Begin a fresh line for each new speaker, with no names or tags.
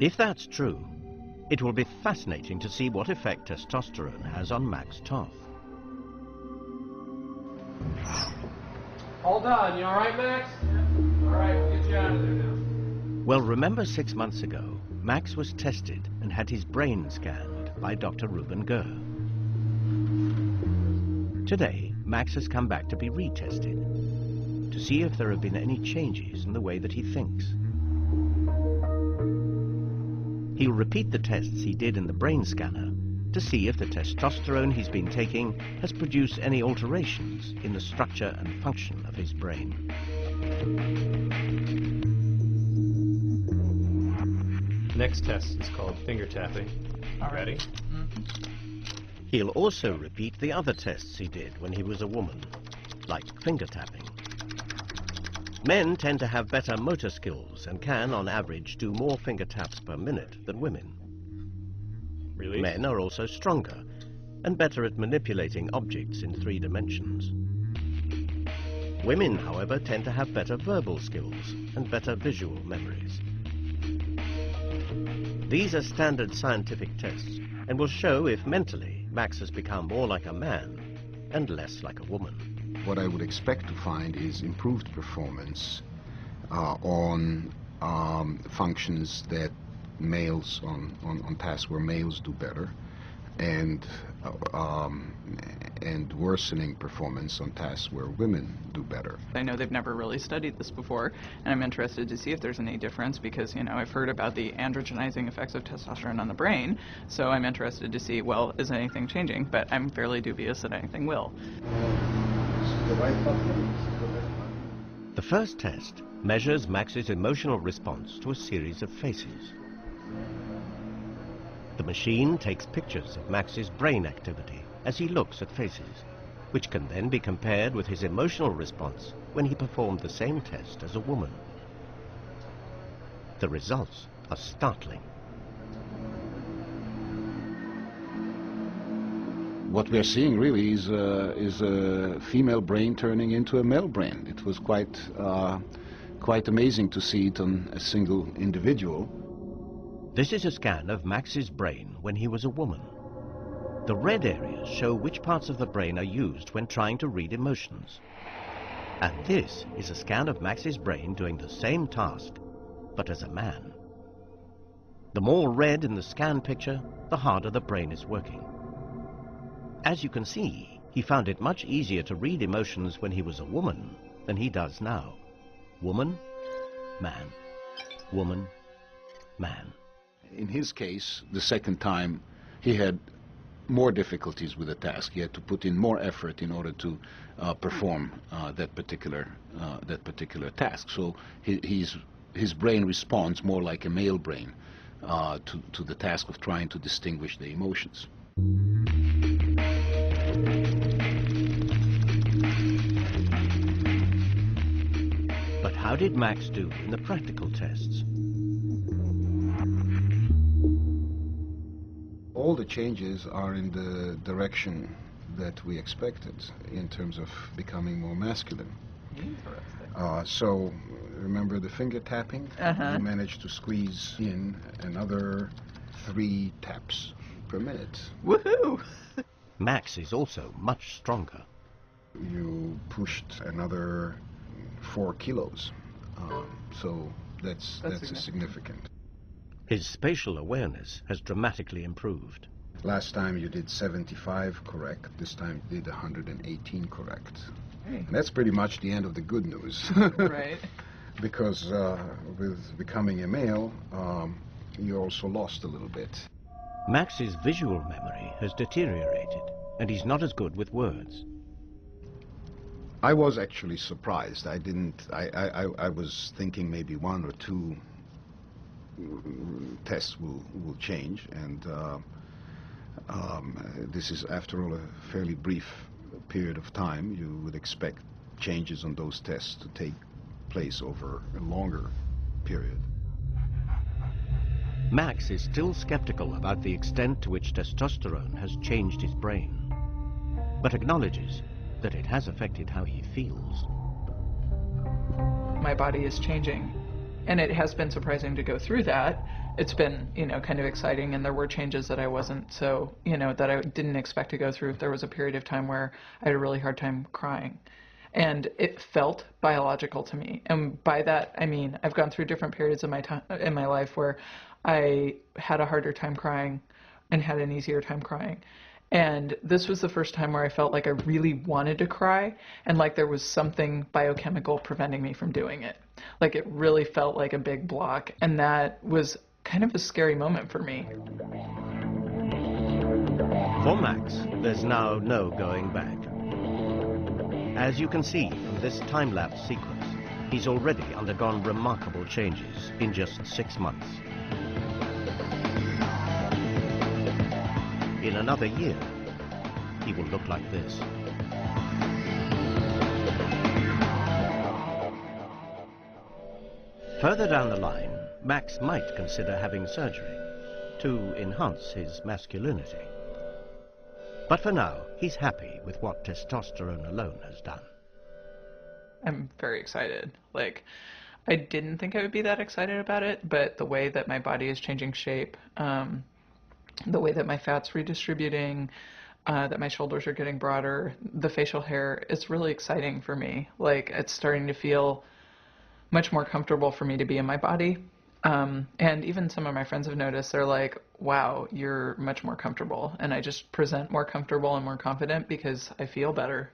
If that's true, it will be fascinating to see what effect testosterone has on Max Toth.
All done. You all right, Max? Yeah. All right, we'll get you out of there now.
Well, remember 6 months ago, Max was tested and had his brain scanned by Dr. Ruben Gurr. Today, Max has come back to be retested, to see if there have been any changes in the way that he thinks. He'll repeat the tests he did in the brain scanner to see if the testosterone he's been taking has produced any alterations in the structure and function of his brain.
Next test is called finger tapping. Ready?
He'll also repeat the other tests he did when he was a woman, like finger tapping. Men tend to have better motor skills and can, on average, do more finger taps per minute than women.
Really?
Men are also stronger and better at manipulating objects in 3 dimensions. Women, however, tend to have better verbal skills and better visual memories. These are standard scientific tests and will show if mentally Max has become more like a man and less like a woman.
What I would expect to find is improved performance on functions that males, on tasks where males do better, and worsening performance on tasks where women do better.
I know they've never really studied this before, and I'm interested to see if there's any difference because, you know, I've heard about the androgenizing effects of testosterone on the brain, so I'm interested to see, well, is anything changing? But I'm fairly dubious that anything will.
The first test measures Max's emotional response to a series of faces. The machine takes pictures of Max's brain activity as he looks at faces, which can then be compared with his emotional response when he performed the same test as a woman. The results are startling.
What we are seeing really is a female brain turning into a male brain. It was quite amazing to see it on a single individual.
This is a scan of Max's brain when he was a woman. The red areas show which parts of the brain are used when trying to read emotions. And this is a scan of Max's brain doing the same task, but as a man. The more red in the scan picture, the harder the brain is working. As you can see, he found it much easier to read emotions when he was a woman than he does now. Woman, man, woman, man.
In his case, the second time, he had more difficulties with the task. He had to put in more effort in order to perform that particular task. So his brain responds more like a male brain to the task of trying to distinguish the emotions.
But how did Max do in the practical tests?
All the changes are in the direction that we expected in terms of becoming more masculine. So, remember the finger tapping? We managed to squeeze in another 3 taps per minute.
Woohoo!
Max is also much stronger.
You pushed another 4 kilos, so that's significant.
His spatial awareness has dramatically improved.
Last time you did 75 correct, this time you did 118 correct.
Hey.
And that's pretty much the end of the good news.
Right.
Because with becoming a male, you also lost a little bit.
Max's visual memory has deteriorated, and he's not as good with words.
I was actually surprised. I was thinking maybe 1 or 2 tests will change, and this is, after all, a fairly brief period of time. You would expect changes on those tests to take place over a longer period.
Max is still skeptical about the extent to which testosterone has changed his brain, but acknowledges that it has affected how he feels.
My body is changing And it has been surprising to go through that. It's been, kind of exciting, and there were changes that I wasn't so, that I didn't expect to go through. There was a period of time where I had a really hard time crying. And it felt biological to me. And by that, I mean, I've gone through different periods of in my life where I had a harder time crying and had an easier time crying. And this was the first time where I felt like I really wanted to cry, and like there was something biochemical preventing me from doing it. Like it really felt like a big block, and that was kind of a scary moment for me.
For Max, there's now no going back. As you can see from this time-lapse sequence, he's already undergone remarkable changes in just 6 months. In another year, he will look like this. Further down the line, Max might consider having surgery to enhance his masculinity. But for now, he's happy with what testosterone alone has done.
I'm very excited. Like, I didn't think I would be that excited about it, but the way that my body is changing shape, the way that my fat's redistributing, that my shoulders are getting broader, the facial hair, it's really exciting for me. Like, it's starting to feel much more comfortable for me to be in my body. And even some of my friends have noticed, they're like, wow, you're much more comfortable. And I just present more comfortable and more confident because I feel better.